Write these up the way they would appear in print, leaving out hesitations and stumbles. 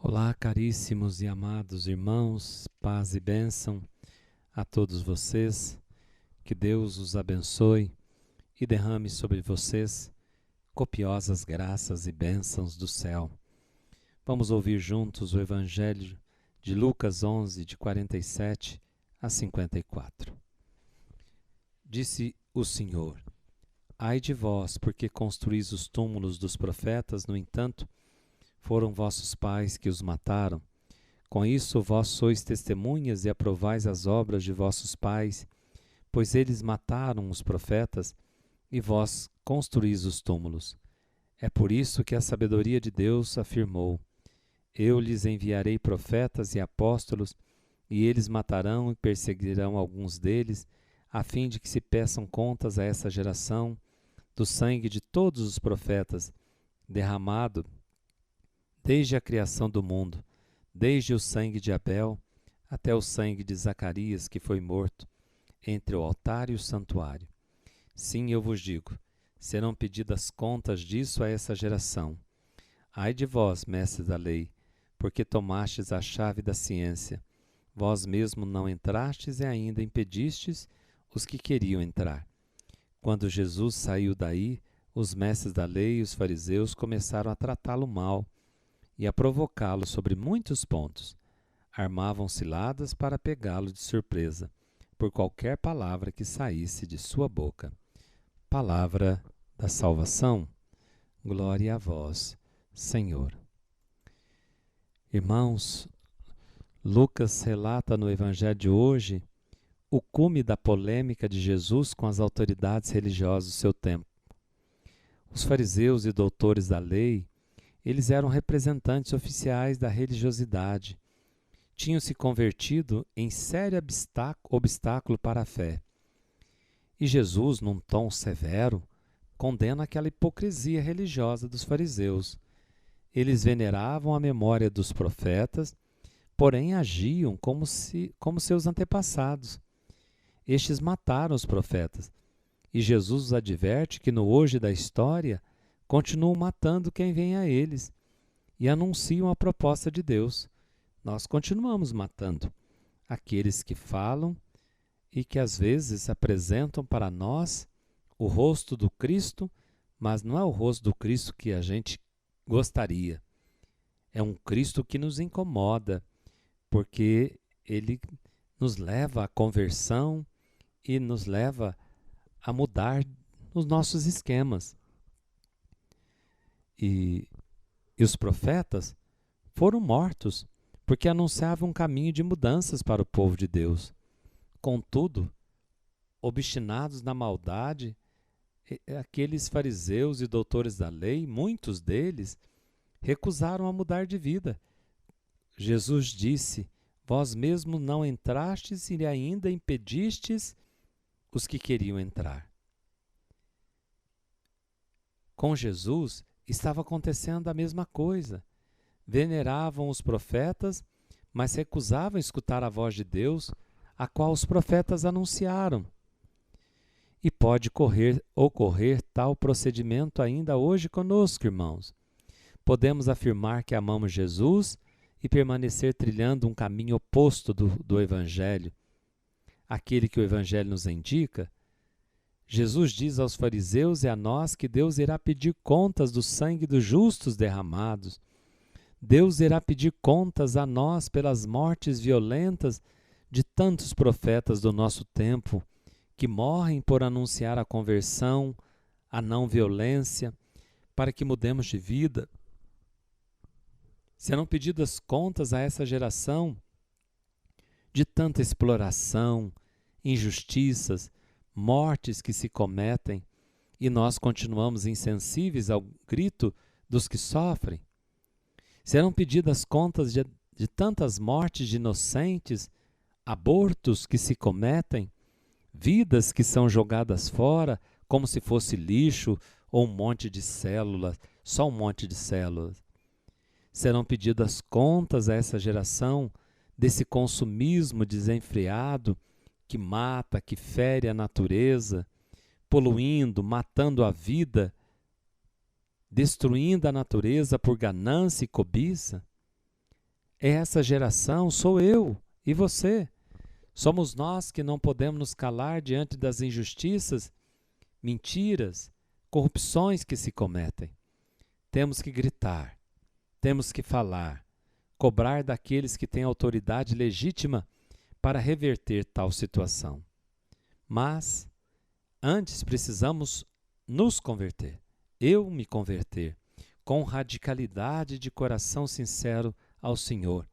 Olá, caríssimos e amados irmãos, paz e bênção a todos vocês. Que Deus os abençoe e derrame sobre vocês copiosas graças e bênçãos do céu. Vamos ouvir juntos o Evangelho de Lucas 11, de 47 a 54. Disse o Senhor: Ai de vós, porque construís os túmulos dos profetas, no entanto, foram vossos pais que os mataram. Com isso vós sois testemunhas e aprovais as obras de vossos pais, pois eles mataram os profetas e vós construís os túmulos. É por isso que a sabedoria de Deus afirmou: Eu lhes enviarei profetas e apóstolos, e eles matarão e perseguirão alguns deles, a fim de que se peçam contas a essa geração do sangue de todos os profetas, derramado desde a criação do mundo, desde o sangue de Abel até o sangue de Zacarias, que foi morto entre o altar e o santuário. Sim, eu vos digo, serão pedidas contas disso a essa geração. Ai de vós, mestres da lei, porque tomastes a chave da ciência. Vós mesmo não entrastes e ainda impedistes os que queriam entrar. Quando Jesus saiu daí, os mestres da lei e os fariseus começaram a tratá-lo mal e a provocá-lo sobre muitos pontos. Armavam ciladas para pegá-lo de surpresa, por qualquer palavra que saísse de sua boca. Palavra da salvação. Glória a vós, Senhor. Irmãos, Lucas relata no Evangelho de hoje o cume da polêmica de Jesus com as autoridades religiosas do seu tempo. Os fariseus e doutores da lei, eles eram representantes oficiais da religiosidade. Tinham se convertido em sério obstáculo para a fé. E Jesus, num tom severo, condena aquela hipocrisia religiosa dos fariseus. Eles veneravam a memória dos profetas, porém agiam como seus antepassados. Estes mataram os profetas. E Jesus os adverte que no hoje da história continuam matando quem vem a eles e anunciam a proposta de Deus. Nós continuamos matando aqueles que falam e que às vezes apresentam para nós o rosto do Cristo, mas não é o rosto do Cristo que a gente gostaria. É um Cristo que nos incomoda, porque ele nos leva à conversão e nos leva a mudar os nossos esquemas. E os profetas foram mortos porque anunciavam um caminho de mudanças para o povo de Deus. Contudo, obstinados na maldade, aqueles fariseus e doutores da lei, muitos deles, recusaram a mudar de vida. Jesus disse: Vós mesmos não entrastes e ainda impedistes os que queriam entrar. Com Jesus estava acontecendo a mesma coisa. Veneravam os profetas, mas recusavam escutar a voz de Deus, a qual os profetas anunciaram. E pode ocorrer tal procedimento ainda hoje conosco, irmãos. Podemos afirmar que amamos Jesus e permanecer trilhando um caminho oposto do Evangelho, aquele que o Evangelho nos indica. Jesus diz aos fariseus e a nós que Deus irá pedir contas do sangue dos justos derramados. Deus irá pedir contas a nós pelas mortes violentas de tantos profetas do nosso tempo, que morrem por anunciar a conversão, a não violência, para que mudemos de vida. Serão pedidas contas a essa geração de tanta exploração, injustiças, mortes que se cometem, e nós continuamos insensíveis ao grito dos que sofrem. Serão pedidas contas de tantas mortes de inocentes, abortos que se cometem, vidas que são jogadas fora como se fosse lixo ou um monte de células, só um monte de células. Serão pedidas contas a essa geração desse consumismo desenfreado que mata, que fere a natureza, poluindo, matando a vida, destruindo a natureza por ganância e cobiça. Essa geração sou eu e você. Somos nós que não podemos nos calar diante das injustiças, mentiras, corrupções que se cometem. Temos que gritar, temos que falar, cobrar daqueles que têm autoridade legítima para reverter tal situação. Mas antes precisamos nos converter, eu me converter, com radicalidade de coração sincero ao Senhor.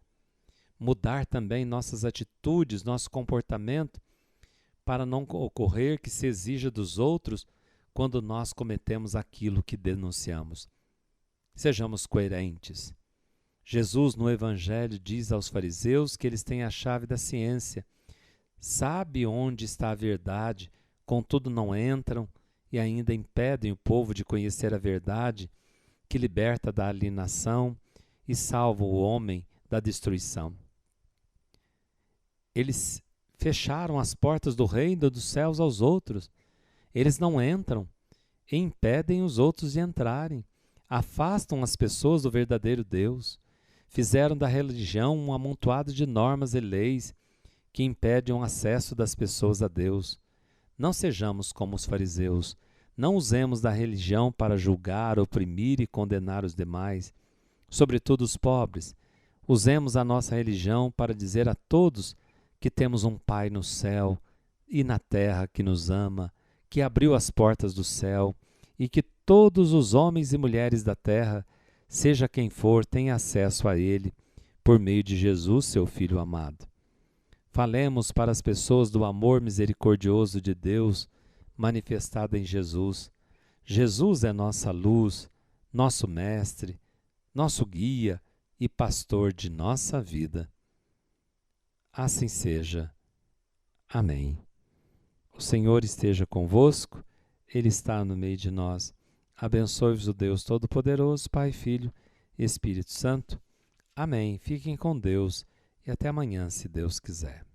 Mudar também nossas atitudes, nosso comportamento, para não ocorrer que se exija dos outros quando nós cometemos aquilo que denunciamos. Sejamos coerentes. Jesus, no Evangelho, diz aos fariseus que eles têm a chave da ciência. Sabe onde está a verdade, contudo não entram e ainda impedem o povo de conhecer a verdade que liberta da alienação e salva o homem da destruição. Eles fecharam as portas do reino dos céus aos outros. Eles não entram e impedem os outros de entrarem. Afastam as pessoas do verdadeiro Deus. Fizeram da religião um amontoado de normas e leis que impedem o acesso das pessoas a Deus. Não sejamos como os fariseus. Não usemos da religião para julgar, oprimir e condenar os demais, sobretudo os pobres. Usemos a nossa religião para dizer a todos que temos um Pai no céu e na terra que nos ama, que abriu as portas do céu e que todos os homens e mulheres da terra, seja quem for, têm acesso a Ele por meio de Jesus, seu Filho amado. Falemos para as pessoas do amor misericordioso de Deus manifestado em Jesus. Jesus é nossa luz, nosso mestre, nosso guia e pastor de nossa vida. Assim seja. Amém. O Senhor esteja convosco, Ele está no meio de nós. Abençoe-vos o Deus Todo-Poderoso, Pai, Filho e Espírito Santo. Amém. Fiquem com Deus e até amanhã, se Deus quiser.